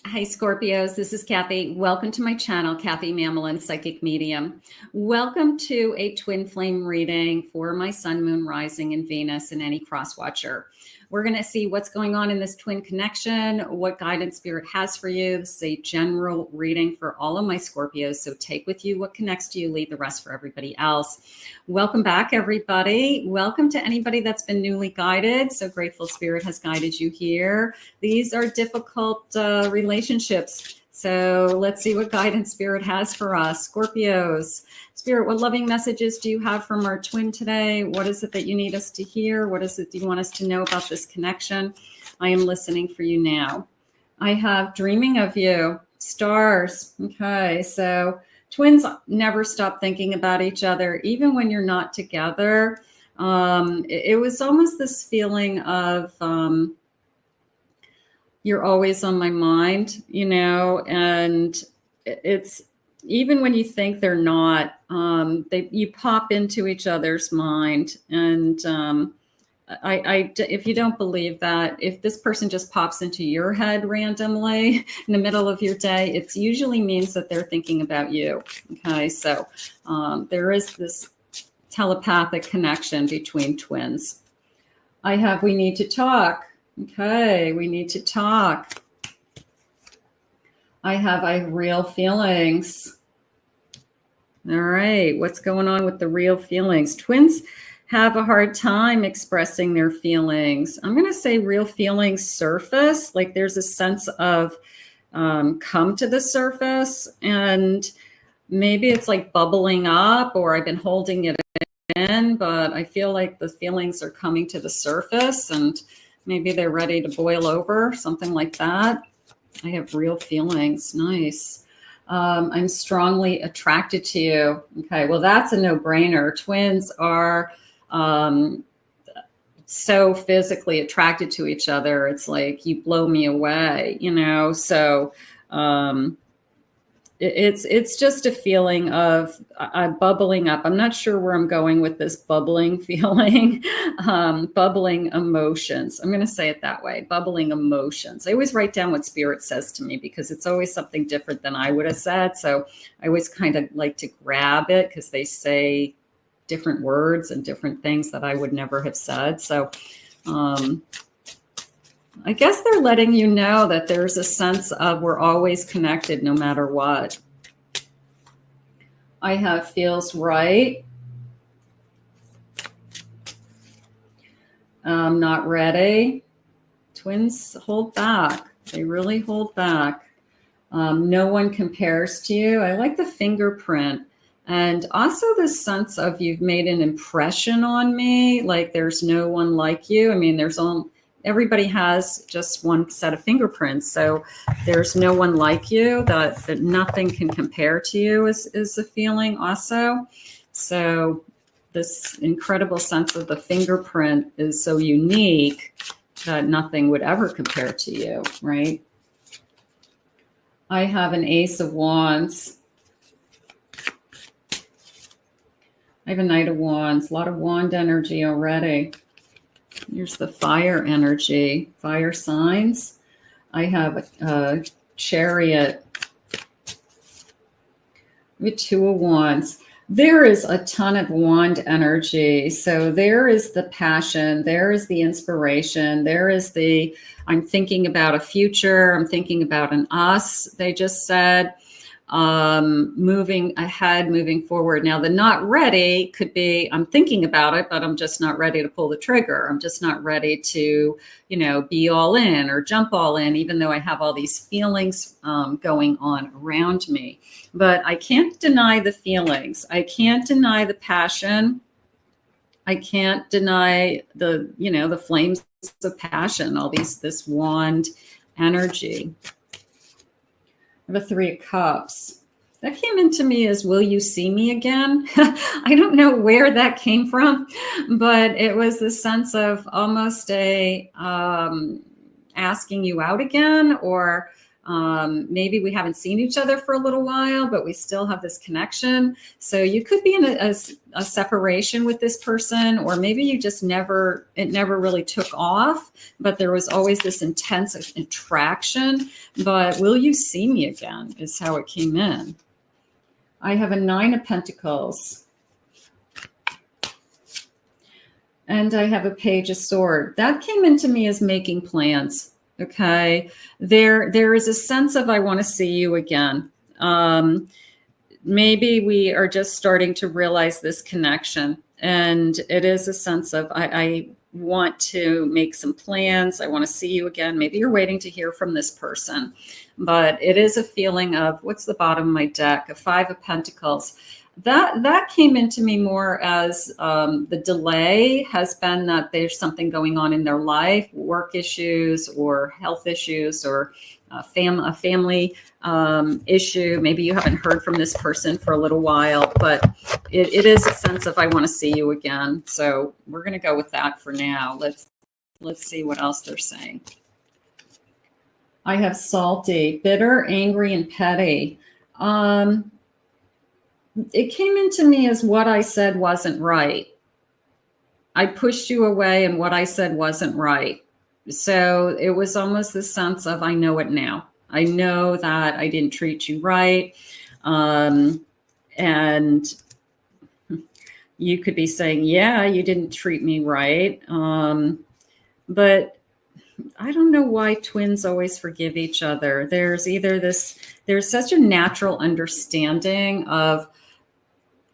Hi, Scorpios. This is Kathy. Welcome to my channel, Kathy Mamolen, Psychic Medium. Welcome to a twin flame reading for my sun, moon, rising, and Venus, and any cross watcher. We're going to see what's going on in this twin connection, what guidance spirit has for you. This is a general reading for all of my Scorpios. So take with you what connects to you, leave the rest for everybody else. Welcome back, everybody. Welcome to anybody that's been newly guided. So grateful spirit has guided you here. These are difficult relationships. So let's see what guidance spirit has for us. Scorpios. Spirit, what loving messages do you have from our twin today? What is it that you need us to hear? What is it you want us to know about this connection? I am listening for you now. I have dreaming of you. Stars. Okay, so twins never stop thinking about each other, even when you're not together. It was almost this feeling of you're always on my mind, you know, and it's even when you think they're not, you pop into each other's mind. And if you don't believe that, if this person just pops into your head randomly in the middle of your day, it usually means that they're thinking about you. Okay, so there is this telepathic connection between twins. I have, we need to talk. Okay, we need to talk. I have real feelings. All right, what's going on with the real feelings? Twins have a hard time expressing their feelings. I'm going to say real feelings surface, like there's a sense of come to the surface, and maybe it's like bubbling up, or I've been holding it in, but I feel like the feelings are coming to the surface and maybe they're ready to boil over, something like that. I have real feelings. Nice. I'm strongly attracted to you. Okay, well, that's a no-brainer. Twins are so physically attracted to each other. It's like you blow me away, you know? So it's just a feeling of bubbling up. I'm not sure where I'm going with this bubbling feeling, bubbling emotions. I'm going to say it that way, bubbling emotions. I always write down what spirit says to me because it's always something different than I would have said. So I always kind of like to grab it because they say different words and different things that I would never have said. So I guess they're letting you know that there's a sense of we're always connected no matter what. I have feels right. I'm not ready. Twins hold back. They really hold back. No one compares to you. I like the fingerprint. And also this sense of you've made an impression on me. Like there's no one like you. I mean, everybody has just one set of fingerprints. So there's no one like you, that nothing can compare to you is the feeling also. So this incredible sense of the fingerprint is so unique that nothing would ever compare to you, right? I have an Ace of Wands. I have a Knight of Wands, a lot of wand energy already. Here's the fire energy, fire signs. I have a Chariot. With Two of Wands. There is a ton of wand energy. So there is the passion. There is the inspiration. There is the, I'm thinking about a future. I'm thinking about an us, they just said. Moving ahead, moving forward. Now, the not ready could be, I'm thinking about it, but I'm just not ready to pull the trigger. I'm just not ready to, you know, be all in or jump all in, even though I have all these feelings going on around me. But I can't deny the feelings. I can't deny the passion. I can't deny the, you know, the flames of passion, all this wand energy. I have a Three of Cups. That came into me as, will you see me again? I don't know where that came from, but it was the sense of almost a asking you out again, or Maybe we haven't seen each other for a little while, but we still have this connection. So you could be in a separation with this person, or maybe you just it never really took off, but there was always this intense attraction. But will you see me again is how it came in. I have a 9 of Pentacles. And I have a Page of Swords. That came into me as making plans. Okay. There is a sense of, I want to see you again. Maybe we are just starting to realize this connection. And it is a sense of, I want to make some plans. I want to see you again. Maybe you're waiting to hear from this person. But it is a feeling of, what's the bottom of my deck? A 5 of Pentacles. That came into me more as the delay has been that there's something going on in their life, work issues or health issues, or a family issue. Maybe you haven't heard from this person for a little while, but it is a sense of, I want to see you again. So we're going to go with that for now. Let's see what else they're saying. I have salty, bitter, angry, and petty. It came into me as what I said wasn't right. I pushed you away and what I said wasn't right. So it was almost the sense of, I know it now. I know that I didn't treat you right. And you could be saying, yeah, you didn't treat me right. But I don't know why twins always forgive each other. There's such a natural understanding of,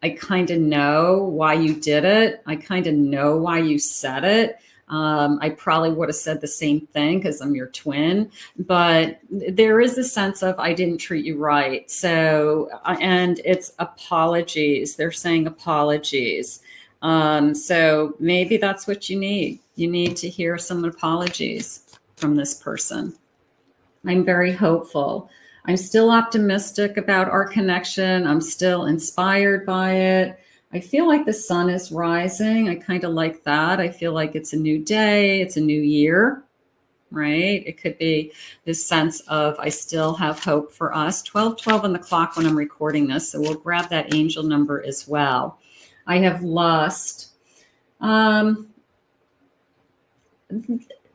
I kind of know why you did it. I kind of know why you said it. I probably would have said the same thing because I'm your twin, but there is a sense of, I didn't treat you right. So, and it's apologies. They're saying apologies. So maybe that's what you need. You need to hear some apologies from this person. I'm very hopeful. I'm still optimistic about our connection. I'm still inspired by it. I feel like the sun is rising. I kind of like that. I feel like it's a new day. It's a new year, right? It could be this sense of, I still have hope for us. 12:12 on the clock when I'm recording this. So we'll grab that angel number as well. I have lust.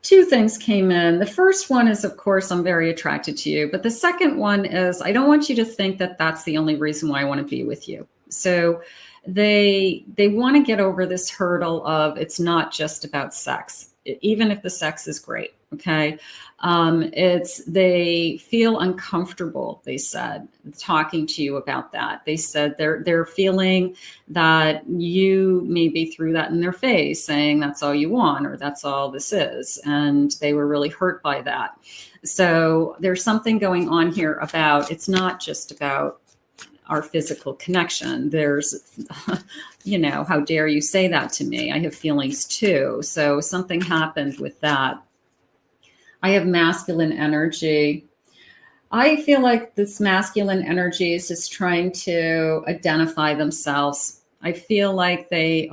2 things came in. The first one is, of course, I'm very attracted to you. But the second one is, I don't want you to think that that's the only reason why I want to be with you. So they want to get over this hurdle of, it's not just about sex, even if the sex is great. Okay. They feel uncomfortable, they said, talking to you about that. They said they're feeling that you maybe threw that in their face, saying that's all you want, or that's all this is. And they were really hurt by that. So there's something going on here about, it's not just about our physical connection. There's, how dare you say that to me? I have feelings too. So something happened with that. I have masculine energy. I feel like this masculine energy is just trying to identify themselves. I feel like they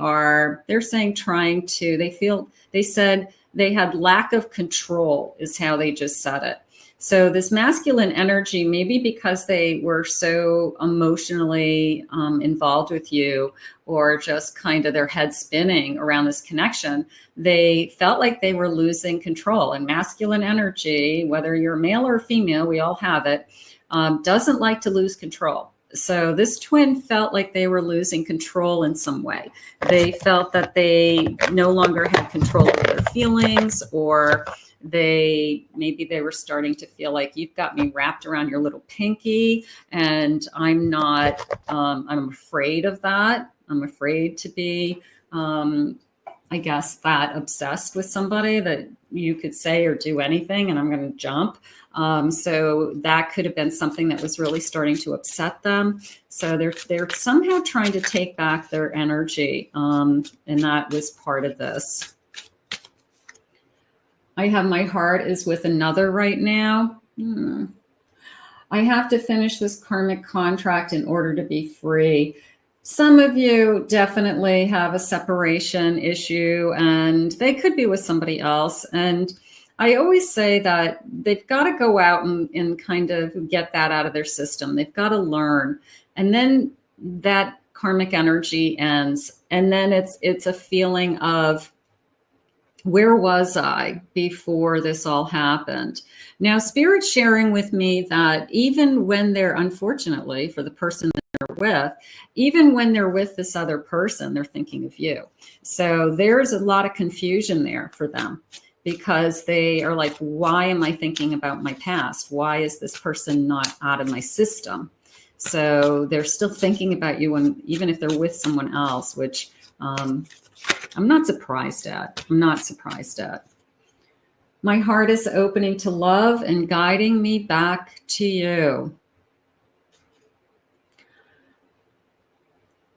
said they had lack of control is how they just said it. So this masculine energy, maybe because they were so emotionally involved with you, or just kind of their head spinning around this connection, they felt like they were losing control. And masculine energy, whether you're male or female, we all have it, doesn't like to lose control. So this twin felt like they were losing control in some way. They felt that they no longer had control of their feelings, or maybe they were starting to feel like, you've got me wrapped around your little pinky, and I'm not, I'm afraid of that. I'm afraid to be, I guess, that obsessed with somebody that you could say or do anything and I'm going to jump. So that could have been something that was really starting to upset them. So they're somehow trying to take back their energy. And that was part of this. I have my heart is with another right now. I have to finish this karmic contract in order to be free. Some of you definitely have a separation issue, and they could be with somebody else. And I always say that they've got to go out and kind of get that out of their system. They've got to learn. And then that karmic energy ends. And then it's a feeling of, where was I before this all happened? Now, Spirit's sharing with me that even when they're, unfortunately, for the person that they're with, even when they're with this other person, they're thinking of you. So there's a lot of confusion there for them, because they are like, why am I thinking about my past? Why is this person not out of my system? So they're still thinking about you, and even if they're with someone else, which I'm not surprised at. I'm not surprised at. My heart is opening to love and guiding me back to you.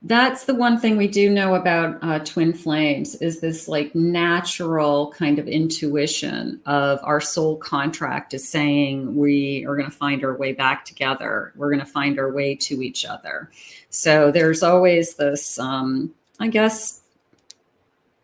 That's the one thing we do know about twin flames, is this like natural kind of intuition of our soul contract is saying we are going to find our way back together. We're going to find our way to each other. So there's always this, I guess,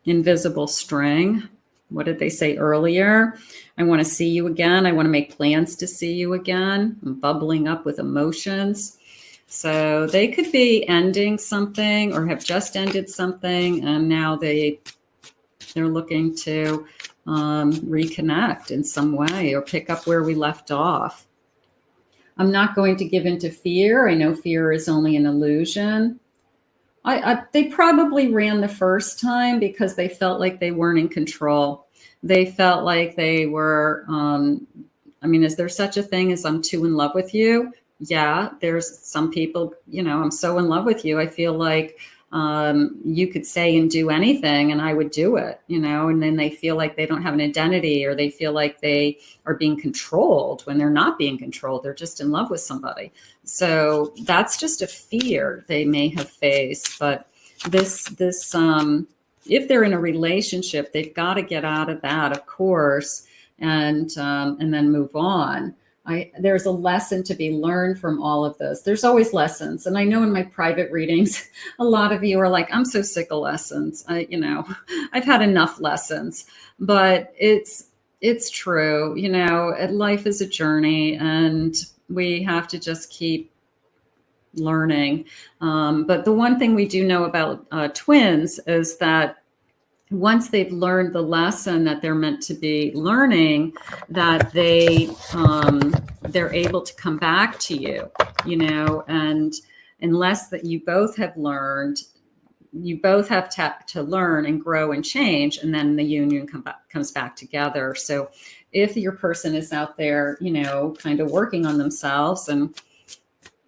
invisible string. What did they say earlier? I want to see you again. I want to make plans to see you again. I'm bubbling up with emotions. So they could be ending something or have just ended something, and now they're looking to reconnect in some way or pick up where we left off. I'm not going to give into fear. I know fear is only an illusion. They probably ran the first time because they felt like they weren't in control. They felt like they were, is there such a thing as I'm too in love with you? Yeah, there's some people, I'm so in love with you. I feel like you could say and do anything and I would do it, and then they feel like they don't have an identity, or they feel like they are being controlled when they're not being controlled. They're just in love with somebody. So that's just a fear they may have faced. But this, if they're in a relationship, they've got to get out of that, of course, and then move on. There's a lesson to be learned from all of this. There's always lessons. And I know in my private readings, a lot of you are like, I'm so sick of lessons. I've had enough lessons, but it's true. Life is a journey and we have to just keep learning. But the one thing we do know about twins is that once they've learned the lesson that they're meant to be learning, that they're able to come back to you, and unless that you both have learned, you both have to learn and grow and change, and then the union comes back together. So if your person is out there, kind of working on themselves and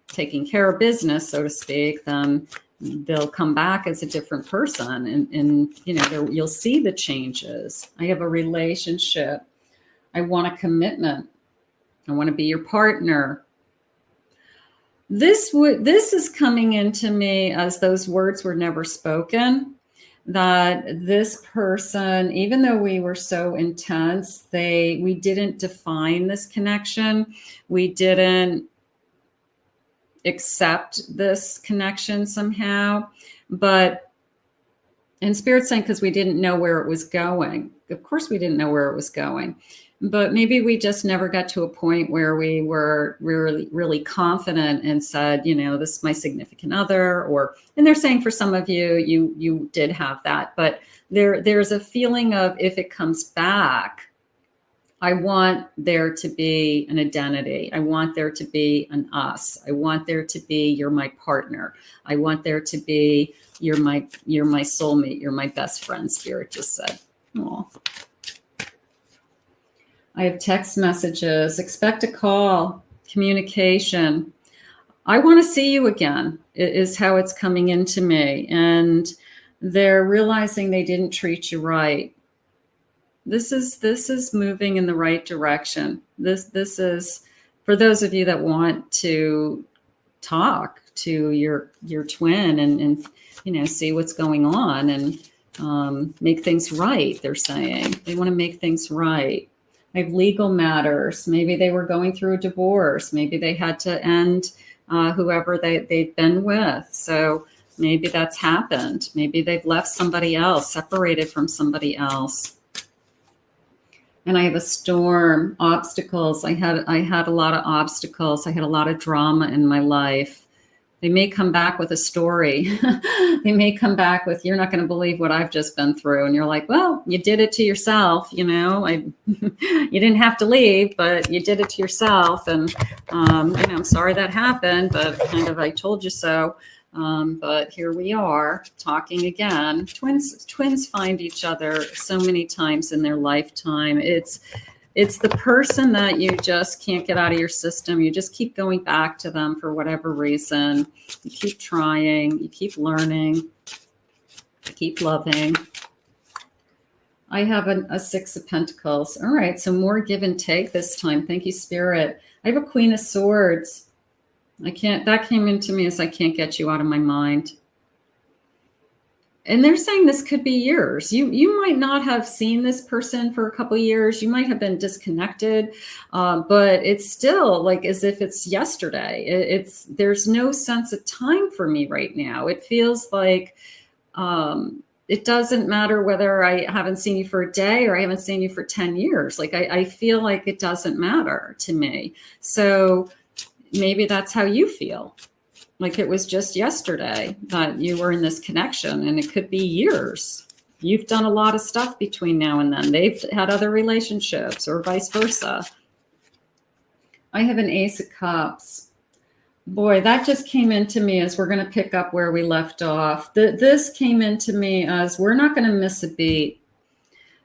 taking care of business, so to speak, then they'll come back as a different person, and you'll see the changes. I have a relationship. I want a commitment. I want to be your partner. This is coming into me as those words were never spoken, that this person, even though we were so intense, we didn't define this connection. We didn't accept this connection somehow, and Spirit's saying because we didn't know where it was going. Of course we didn't know where it was going, but maybe we just never got to a point where we were really, really confident and said, this is my significant other, and they're saying for some of you, you did have that, but there's a feeling of, if it comes back, I want there to be an identity. I want there to be an us. I want there to be, you're my partner. I want there to be, you're my soulmate. You're my best friend, Spirit just said. Aww. I have text messages. Expect a call. Communication. I want to see you again, is how it's coming into me. And they're realizing they didn't treat you right. This is moving in the right direction. This is for those of you that want to talk to your twin and see what's going on and make things right. They're saying they want to make things right. I have legal matters. Maybe they were going through a divorce. Maybe they had to end whoever they've been with. So maybe that's happened. Maybe they've left somebody else, separated from somebody else. And I have a storm, obstacles. I had a lot of obstacles. I had a lot of drama in my life. They may come back with a story. They may come back with, you're not going to believe what I've just been through. And you're like, well, you did it to yourself. You know, you didn't have to leave, but you did it to yourself. And, you know, I'm sorry that happened, but kind of, I told you so. But here we are talking again. Twins find each other so many times in their lifetime. It's the person that you just can't get out of your system. You just keep going back to them for whatever reason. You keep trying, you keep learning, you keep loving. I have a Six of Pentacles. All right, so more give and take this time. Thank you, Spirit. I have a Queen of Swords. That came into me as I can't get you out of my mind. And they're saying this could be years. You might not have seen this person for a couple of years. You might have been disconnected, but it's still like as if it's yesterday. There's no sense of time for me right now. It feels like it doesn't matter whether I haven't seen you for a day or I haven't seen you for 10 years. Like I feel like it doesn't matter to me. So maybe that's how you feel. Like it was just yesterday that you were in this connection, and it could be years. You've done a lot of stuff between now and then. They've had other relationships or vice versa. I have an Ace of Cups. Boy, that just came into me as we're going to pick up where we left off. This came into me as we're not going to miss a beat.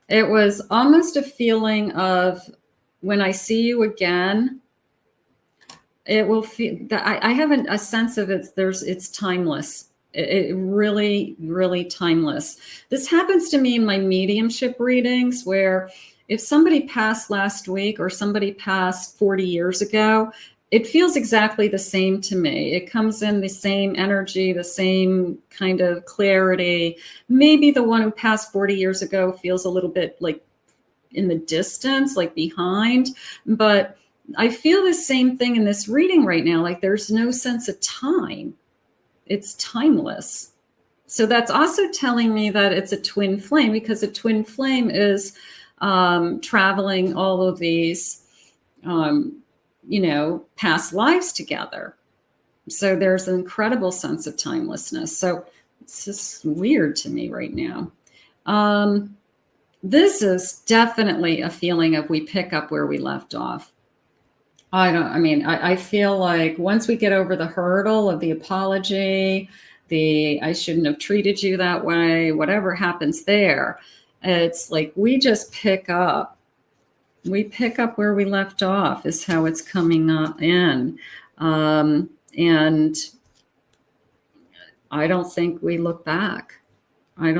It was almost a feeling of when I see you again, it will feel that I have a sense of it's timeless. It really, really timeless. This happens to me in my mediumship readings where if somebody passed last week or somebody passed 40 years ago, it feels exactly the same to me. It comes in the same energy, the same kind of clarity. Maybe the one who passed 40 years ago feels a little bit like in the distance, like behind, but I feel the same thing in this reading right now. Like there's no sense of time. It's timeless. So that's also telling me that it's a twin flame, because a twin flame is traveling all of these, past lives together. So there's an incredible sense of timelessness. So it's just weird to me right now. This is definitely a feeling of we pick up where we left off. I feel like once we get over the hurdle of the apology, I shouldn't have treated you that way, whatever happens there, it's like we just pick up. We pick up where we left off is how it's coming up in. And I don't think we look back. I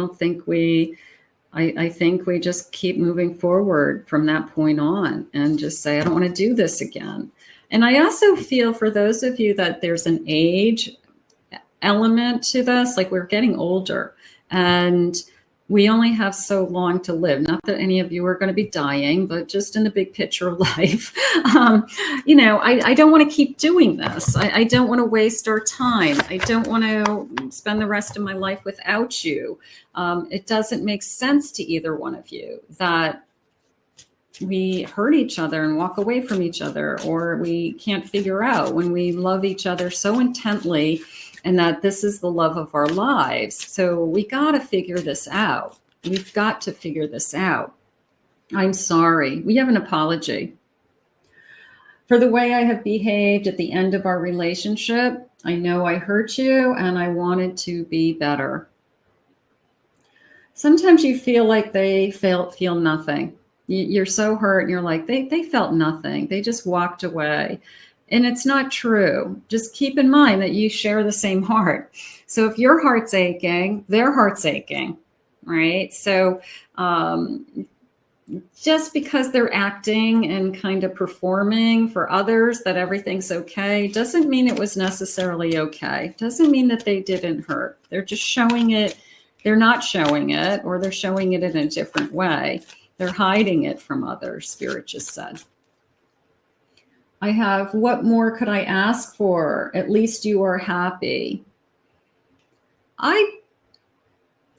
think we just keep moving forward from that point on and just say, I don't want to do this again. And I also feel for those of you that there's an age element to this, like we're getting older and we only have so long to live. Not that any of you are going to be dying, but just in the big picture of life, I don't want to keep doing this. I don't want to waste our time. I don't want to spend the rest of my life without you. It doesn't make sense to either one of you that we hurt each other and walk away from each other, or we can't figure out when we love each other so intently and that this is the love of our lives. So we got to figure this out. We've got to figure this out. I'm sorry. We have an apology for the way I have behaved at the end of our relationship. I know I hurt you and I wanted to be better. Sometimes you feel like they feel nothing. You're so hurt and you're like, they felt nothing. They just walked away. And it's not true. Just keep in mind that you share the same heart. So if your heart's aching, their heart's aching, right? So just because they're acting and kind of performing for others that everything's okay, doesn't mean it was necessarily okay. Doesn't mean that they didn't hurt. They're just showing it. They're not showing it, or they're showing it in a different way. They're hiding it from others, Spirit just said. I have, what more could I ask for? At least you are happy.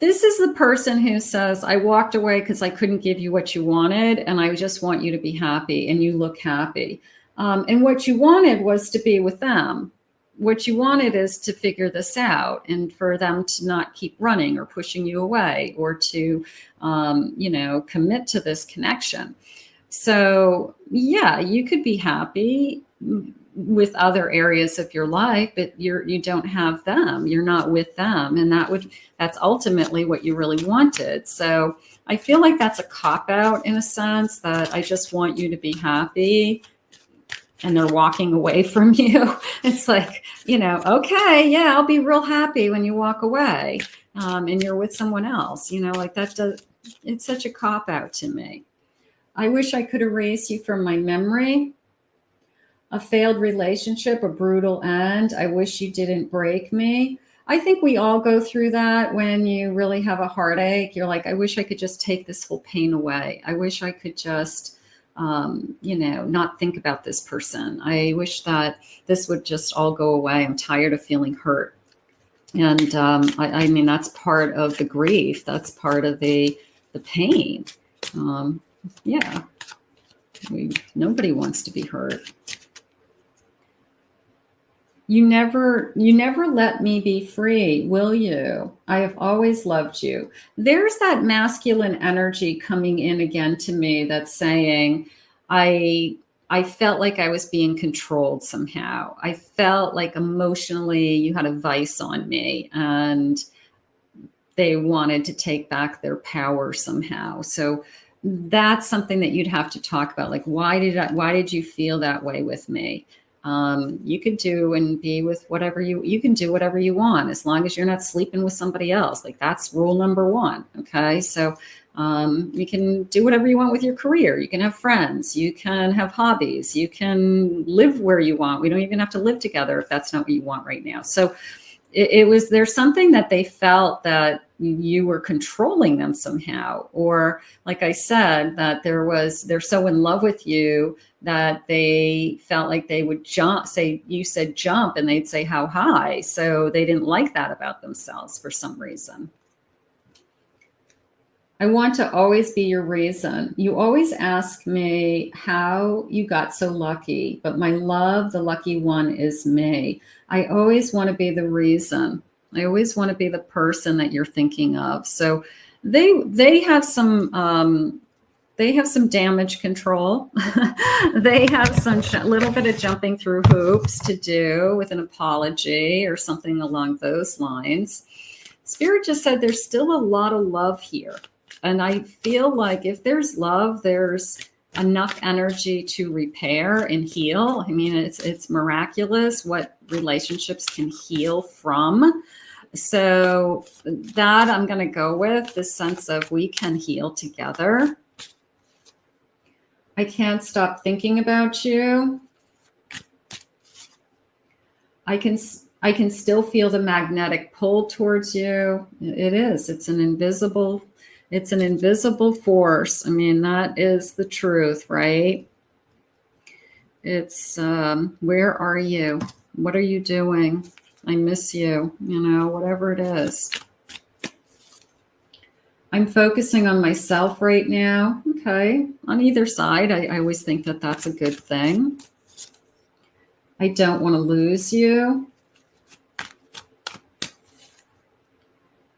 This is the person who says, I walked away because I couldn't give you what you wanted, and I just want you to be happy, and you look happy. And what you wanted was to be with them. What you wanted is to figure this out and for them to not keep running or pushing you away, or to, commit to this connection. So yeah, you could be happy with other areas of your life, but you don't have them. You're not with them. And that's ultimately what you really wanted. So I feel like that's a cop-out in a sense, that I just want you to be happy, and they're walking away from you. It's like, okay, yeah, I'll be real happy when you walk away, and you're with someone else, like it's such a cop-out to me. I wish I could erase you from my memory. A failed relationship, a brutal end. I wish you didn't break me. I think we all go through that when you really have a heartache. You're like, I wish I could just take this whole pain away. I wish I could just, not think about this person. I wish that this would just all go away. I'm tired of feeling hurt. And I mean, that's part of the grief. That's part of the pain. Yeah. Nobody wants to be hurt. You never let me be free, will you? I have always loved you. There's that masculine energy coming in again to me that's saying, I felt like I was being controlled somehow. I felt like emotionally you had a vice on me, and they wanted to take back their power somehow. So that's something that you'd have to talk about. Like, why did you feel that way with me? You could do and be with whatever you can do whatever you want, as long as you're not sleeping with somebody else. Like, that's rule number one. Okay. So, you can do whatever you want with your career. You can have friends, you can have hobbies, you can live where you want. We don't even have to live together if that's not what you want right now. So there's something that they felt that you were controlling them somehow, or like I said, that they're so in love with you that they felt like they would you said jump, and they'd say how high. So they didn't like that about themselves for some reason. I want to always be your reason. You always ask me how you got so lucky, but my love, the lucky one is me. I always want to be the reason. I always want to be the person that you're thinking of. So they have some damage control. They have some little bit of jumping through hoops to do with an apology or something along those lines. Spirit just said there's still a lot of love here. And I feel like if there's love, there's enough energy to repair and heal. I mean, it's miraculous what relationships can heal from. So that I'm going to go with the sense of we can heal together. I can't stop thinking about you. I can still feel the magnetic pull towards you. It's an invisible force. I mean, that is the truth, right? It's, where are you? What are you doing? I miss you, whatever it is. I'm focusing on myself right now. Okay. On either side, I always think that that's a good thing. I don't want to lose you.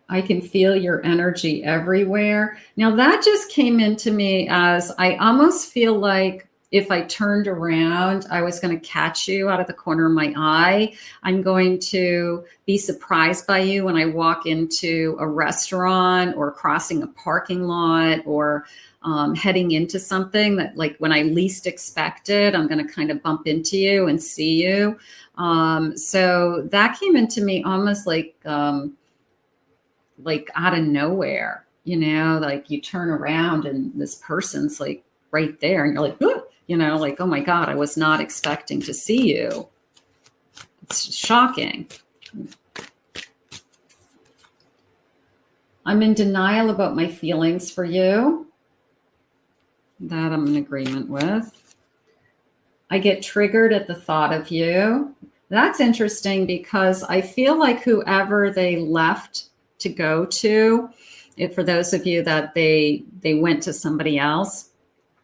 I can feel your energy everywhere. Now that just came into me as I almost feel like if I turned around, I was going to catch you out of the corner of my eye. I'm going to be surprised by you when I walk into a restaurant or crossing a parking lot or heading into something that, like, when I least expect it, I'm going to kind of bump into you and see you. So that came into me almost like out of nowhere, like you turn around and this person's like right there and you're like, "Ooh," like, oh my God, I was not expecting to see you. It's shocking. I'm in denial about my feelings for you. That I'm in agreement with. I get triggered at the thought of you. That's interesting because I feel like whoever they left to go to. For those of you that they went to somebody else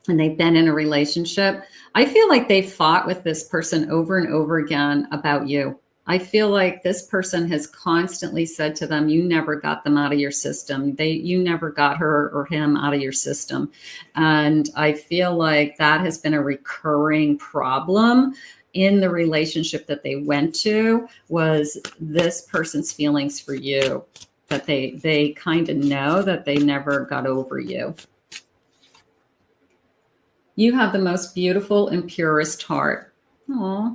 and they've been in a relationship, I feel like they fought with this person over and over again about you. I feel like this person has constantly said to them, you never got them out of your system. You never got her or him out of your system. And I feel like that has been a recurring problem in the relationship that they went to, was this person's feelings for you, that they kind of know that they never got over you. You have the most beautiful and purest heart. Aw.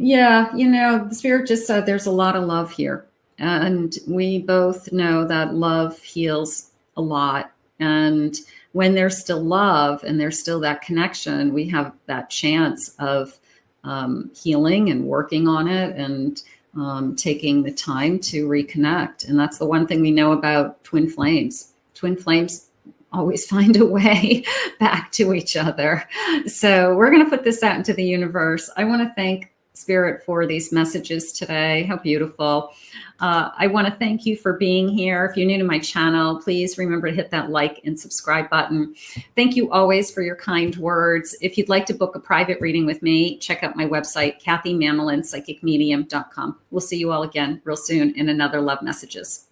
Yeah, you know, the Spirit just said there's a lot of love here. And we both know that love heals a lot. And when there's still love and there's still that connection, we have that chance of healing and working on it and taking the time to reconnect. And that's the one thing we know about twin flames. Twin flames always find a way back to each other. So we're going to put this out into the universe. I want to thank Spirit for these messages today. How beautiful. I want to thank you for being here. If you're new to my channel, please remember to hit that like and subscribe button. Thank you always for your kind words. If you'd like to book a private reading with me, check out my website, KathyMamolen, psychicmedium.com. We'll see you all again real soon in another Love Messages.